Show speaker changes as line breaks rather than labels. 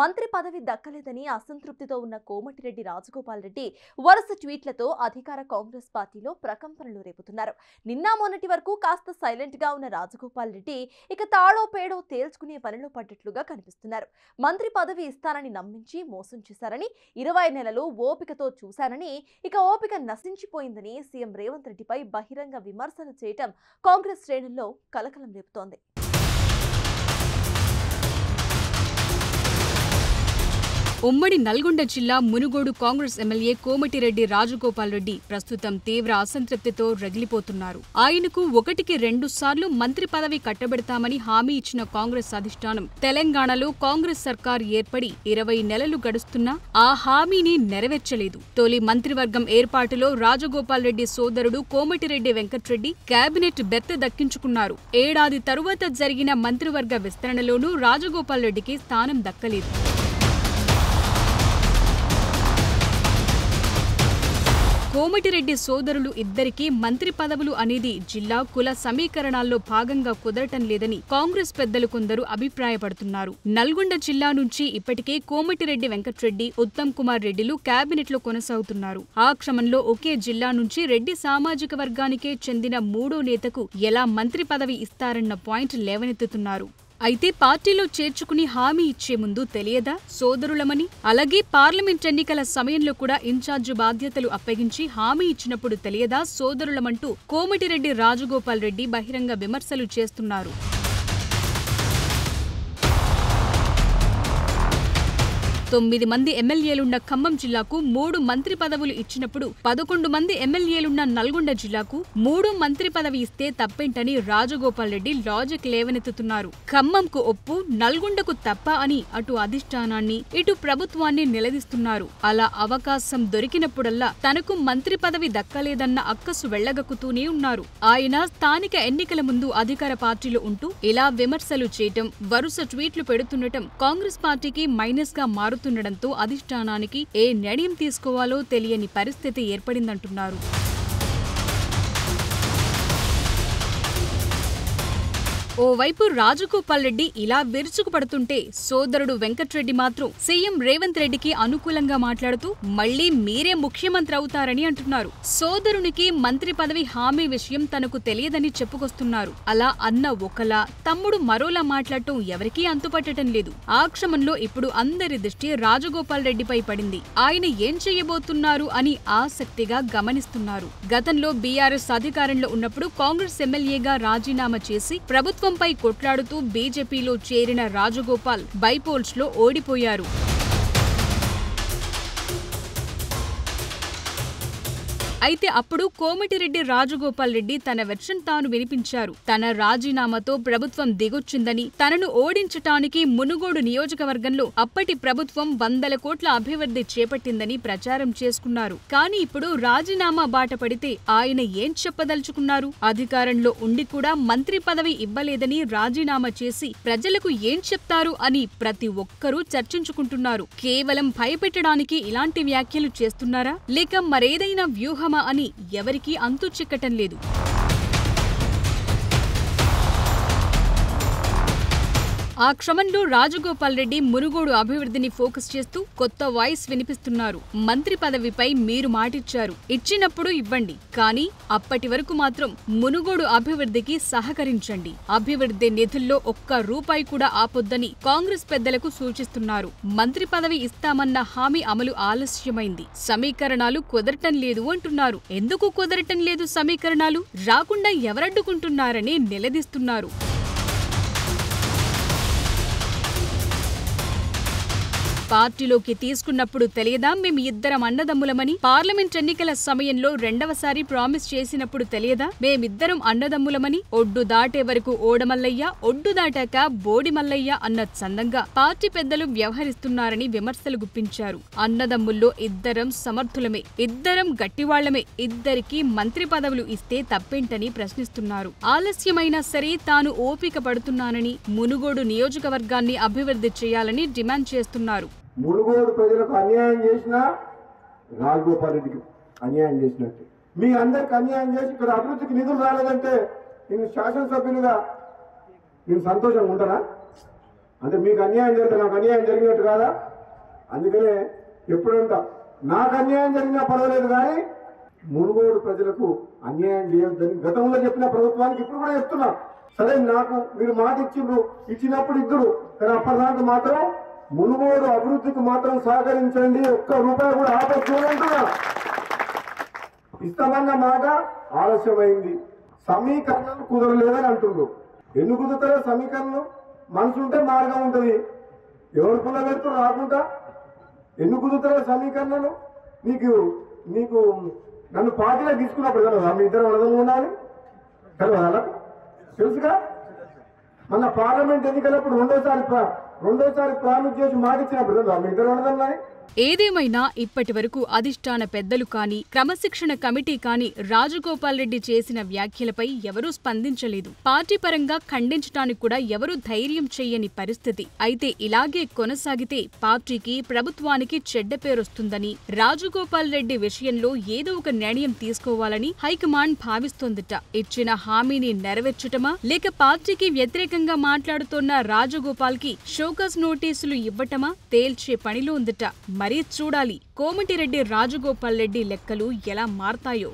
మంత్రి పదవి దక్కలేదని అసంతృప్తితో ఉన్న కోమటిరెడ్డి రాజగోపాల్ రెడ్డి వరుస ట్వీట్లతో అధికార కాంగ్రెస్ పార్టీలో ప్రకంపనలు రేపుతున్నారు. నిన్న మొన్నటి వరకు కాస్త సైలెంట్ గా ఉన్న రాజగోపాల్ రెడ్డి ఇక తాడో పేడో తేల్చుకునే పనిలో పడ్డట్లుగా కనిపిస్తున్నారు. మంత్రి పదవి ఇస్తానని నమ్మించి మోసం చేశారని, 20 నెలలు ఓపికతో చూశానని, ఇక ఓపిక నశించిపోయిందని సీఎం రేవంత్ రెడ్డిపై బహిరంగ విమర్శలు చేయటం కాంగ్రెస్ శ్రేణుల్లో కలకలం రేపుతోంది.
ఉమ్మడి నల్గొండ జిల్లా మునుగోడు కాంగ్రెస్ ఎమ్మెల్యే కోమటిరెడ్డి రాజగోపాల్ రెడ్డి ప్రస్తుతం తీవ్ర అసంతృప్తితో రగిలిపోతున్నారు. ఆయనకు 1కి 2 సార్లు మంత్రి పదవి కట్టబెడతామని హామీ ఇచ్చిన కాంగ్రెస్ అధిష్టానం తెలంగాణలో కాంగ్రెస్ సర్కార్ ఏర్పడి 20 నెలలు గడుస్తున్నా ఆ హామీని నెరవేర్చలేదు. తొలి మంత్రివర్గం ఏర్పాటులో రాజగోపాల్ రెడ్డి సోదరుడు కోమటిరెడ్డి వెంకట్రెడ్డి కేబినెట్ బెర్త దక్కించుకున్నారు. ఏడాది తరువాత జరిగిన మంత్రివర్గ విస్తరణలోనూ రాజగోపాల్ రెడ్డికి స్థానం దక్కలేదు. కోమటిరెడ్డి సోదరులు ఇద్దరికీ మంత్రి పదవులు అనేది జిల్లా కుల సమీకరణాల్లో భాగంగా కుదరటం లేదని కాంగ్రెస్ పెద్దలు కొందరు అభిప్రాయపడుతున్నారు. నల్గొండ జిల్లా నుంచి ఇప్పటికే కోమటిరెడ్డి వెంకట్రెడ్డి, ఉత్తమ్ కుమార్ రెడ్డిలు కేబినెట్లో కొనసాగుతున్నారు. ఆ క్రమంలో ఒకే జిల్లా నుంచి రెడ్డి సామాజిక వర్గానికే చెందిన 3వ నేతకు ఎలా మంత్రి పదవి ఇస్తారన్న పాయింట్ లేవనెత్తుతున్నారు. అయితే పార్టీలో చేర్చుకుని హామీ ఇచ్చే ముందు తెలియదా సోదరులమని? అలాగే పార్లమెంట్ ఎన్నికల సమయంలో కూడా ఇన్ఛార్జి బాధ్యతలు అప్పగించి హామీ ఇచ్చినప్పుడు తెలియదా సోదరులమంటూ కోమటిరెడ్డి రాజగోపాల్ రెడ్డి బహిరంగ విమర్శలు చేస్తున్నారు. 9 మంది ఎమ్మెల్యేలున్న ఖమ్మం జిల్లాకు 3 మంత్రి పదవులు ఇచ్చినప్పుడు 11 మంది ఎమ్మెల్యేలున్న నల్గొండ జిల్లాకు 3 మంత్రి పదవి ఇస్తే తప్పేంటని రాజగోపాల్ రెడ్డి లాజిక్ లేవనెత్తుతున్నారు. ఖమ్మంకు ఒప్పు, నల్గొండకు తప్ప అని అటు అధిష్టానాన్ని ఇటు ప్రభుత్వాన్ని నిలదీస్తున్నారు. అలా అవకాశం దొరికినప్పుడల్లా తనకు మంత్రి పదవి దక్కలేదన్న అక్కసు వెళ్లగక్కుతూనే ఉన్నారు. ఆయన స్థానిక ఎన్నికల ముందు అధికార పార్టీలో ఉంటూ ఇలా విమర్శలు చేయటం, వరుస ట్వీట్లు పెడుతుండటం కాంగ్రెస్ పార్టీకి మైనస్ గా మారుతుండటంతో అధిష్టానానికి ఏ నిర్ణయం తీసుకోవాలో తెలియని పరిస్థితి ఏర్పడిందంటున్నారు. ఓవైపు రాజగోపాల్ రెడ్డి ఇలా విరుచుకుపడుతుంటే సోదరుడు వెంకట్రెడ్డి మాత్రం సీఎం రేవంత్ రెడ్డికి అనుకూలంగా మాట్లాడుతూ మళ్లీ మీరే ముఖ్యమంత్రి అవుతారని అంటున్నారు. సోదరునికి మంత్రి పదవి హామీ విషయం తనకు తెలియదని చెప్పుకొస్తున్నారు. అలా అన్న ఒకలా తమ్ముడు మరోలా మాట్లాడటం ఎవరికీ అంతుపట్టడం లేదు. ఆ క్రమంలో ఇప్పుడు అందరి దృష్టి రాజగోపాల్ రెడ్డిపై పడింది. ఆయన ఏం చేయబోతున్నారు అని ఆసక్తిగా గమనిస్తున్నారు. గతంలో బీఆర్ఎస్ అధికారంలో ఉన్నప్పుడు కాంగ్రెస్ ఎమ్మెల్యేగా రాజీనామా చేసి ప్రభుత్వంపై కొట్లాడుతూ బీజేపీలో చేరిన రాజగోపాల్ బైపోల్స్ లో ఓడిపోయారు. అయితే అప్పుడు కోమటిరెడ్డి రాజగోపాల్ రెడ్డి తన వెర్షన్ తాను వినిపించారు. తన రాజీనామాతో ప్రభుత్వం దిగొచ్చిందని, తనను ఓడించటానికి మునుగోడు నియోజకవర్గంలో అప్పటి ప్రభుత్వం 100 కోట్ల అభివృద్ధి చేపట్టిందని ప్రచారం చేసుకున్నారు. కానీ ఇప్పుడు రాజీనామా బాట పడితే ఆయన ఏం చెప్పదలుచుకున్నారు? అధికారంలో ఉండి కూడా మంత్రి పదవి ఇవ్వలేదని రాజీనామా చేసి ప్రజలకు ఏం చెప్తారు అని ప్రతి ఒక్కరూ చర్చించుకుంటున్నారు. కేవలం భయపెట్టడానికి ఇలాంటి వ్యాఖ్యలు చేస్తున్నారా, లేక మరేదైనా వ్యూహం అని ఎవరికీ అంతు చిక్కటం లేదు. ఆ క్రమంలో రాజగోపాల్ రెడ్డి మునుగోడు అభివృద్ధిని ఫోకస్ చేస్తూ కొత్త వాయిస్ వినిపిస్తున్నారు. మంత్రి పదవిపై మీరు మాటిచ్చారు, ఇచ్చినప్పుడు ఇవ్వండి, కానీ అప్పటి వరకు మాత్రం మునుగోడు అభివృద్ధికి సహకరించండి. అభివృద్ధి నిధుల్లో ఒక్క రూపాయి కూడా ఆపొద్దని కాంగ్రెస్ పెద్దలకు సూచిస్తున్నారు. మంత్రి పదవి ఇస్తామన్న హామీ అమలు ఆలస్యమైంది, సమీకరణాలు కుదరటం లేదు అంటున్నారు. ఎందుకు కుదరటం లేదు సమీకరణాలు? రాకుండా ఎవరడ్డుకుంటున్నారని నిలదీస్తున్నారు. పార్టీలోకి తీసుకున్నప్పుడు తెలియదా మేము ఇద్దరం అన్నదమ్ములమని? పార్లమెంట్ ఎన్నికల సమయంలో రెండవసారి ప్రామిస్ చేసినప్పుడు తెలియదా మేమిద్దరం అన్నదమ్ములమని? ఒడ్డు దాటే వరకు ఓడమల్లయ్య, ఒడ్డు దాటాక బోడిమల్లయ్య అన్న చందంగా పార్టీ పెద్దలు వ్యవహరిస్తున్నారని విమర్శలు గుప్పించారు. అన్నదమ్ముల్లో ఇద్దరం సమర్థులమే, ఇద్దరం గట్టివాళ్లమే, ఇద్దరికీ మంత్రి పదవులు ఇస్తే తప్పేంటని ప్రశ్నిస్తున్నారు. ఆలస్యమైనా సరే తాను ఓపిక పడుతున్నానని, మునుగోడు నియోజకవర్గాన్ని అభివృద్ధి చేయాలని డిమాండ్ చేస్తున్నారు.
మునుగోడు ప్రజలకు అన్యాయం చేసినా రాజగోపాల్ రెడ్డికి అన్యాయం చేసినట్టు. మీ అందరికి అన్యాయం చేసి ఇక్కడ అభివృద్ధికి నిధులు రాలేదంటే నేను శాసనసభ్యులుగా నేను సంతోషంగా ఉంటానా? అంటే మీకు అన్యాయం జరిగితే నాకు అన్యాయం జరిగినట్టు కాదా? అందుకనే ఎప్పుడంట నాకు అన్యాయం జరిగినా పర్వాలేదు, కానీ మునుగోడు ప్రజలకు అన్యాయం చేయొద్దని గతంలో చెప్పిన ప్రభుత్వానికి ఇప్పుడు కూడా చెప్తున్నా. సరే, నాకు మీరు మాట ఇచ్చినప్పుడు ఇద్దరు, కానీ అప్పటిదాకా మాత్రం మునుగోడు అభివృద్ధికి మాత్రం సహకరించండి, ఒక్క రూపాయి కూడా ఆపేస్తున్నా. ఇస్తామన్న మాట ఆలస్యమైంది. సమీకరణలు కుదరలేదని అంటుండ్రు. ఎందుకు కుదురుతారో సమీకరణలు? మనసు ఉంటే మార్గం ఉంటుంది. ఎవరు పుల్ల పెడుతూ రాకుండా ఎందుకు కుదురుతారో సమీకరణలు? నీకు నన్ను పార్టీలో తీసుకున్నప్పుడు కదా మీ ఇద్దరు అర్థం ఉండాలి కదా, తెలుసుగా. మన పార్లమెంట్ ఎన్నికలప్పుడు రెండోసారి ప్రామిస్ చేసి మాట ఇచ్చినప్పుడు కదా మీ ఇద్దరు అర్థం.
ఏదేమైనా ఇప్పటి వరకు అధిష్టాన పెద్దలు కానీ, క్రమశిక్షణ కమిటీ కానీ రాజగోపాల్ రెడ్డి చేసిన వ్యాఖ్యలపై ఎవరూ స్పందించలేదు. పార్టీ పరంగా ఖండించడానికి కూడా ఎవరూ ధైర్యం చెయ్యని పరిస్థితి. అయితే ఇలాగే కొనసాగితే పార్టీకి, ప్రభుత్వానికి చెడ్డ పేరొస్తుందని, రాజగోపాల్ రెడ్డి విషయంలో ఏదో ఒక నిర్ణయం తీసుకోవాలని హైకమాండ్ భావిస్తోందట. ఇచ్చిన హామీని నెరవేర్చటమా, లేక పార్టీకి వ్యతిరేకంగా మాట్లాడుతోన్న రాజగోపాల్ కి షోకాజ్ నోటీసులు ఇవ్వటమా తేల్చే పనిలో ఉందట. మరీ చూడాలి కోమటిరెడ్డి రాజగోపాల్ రెడ్డి లెక్కలు ఎలా మారతాయో.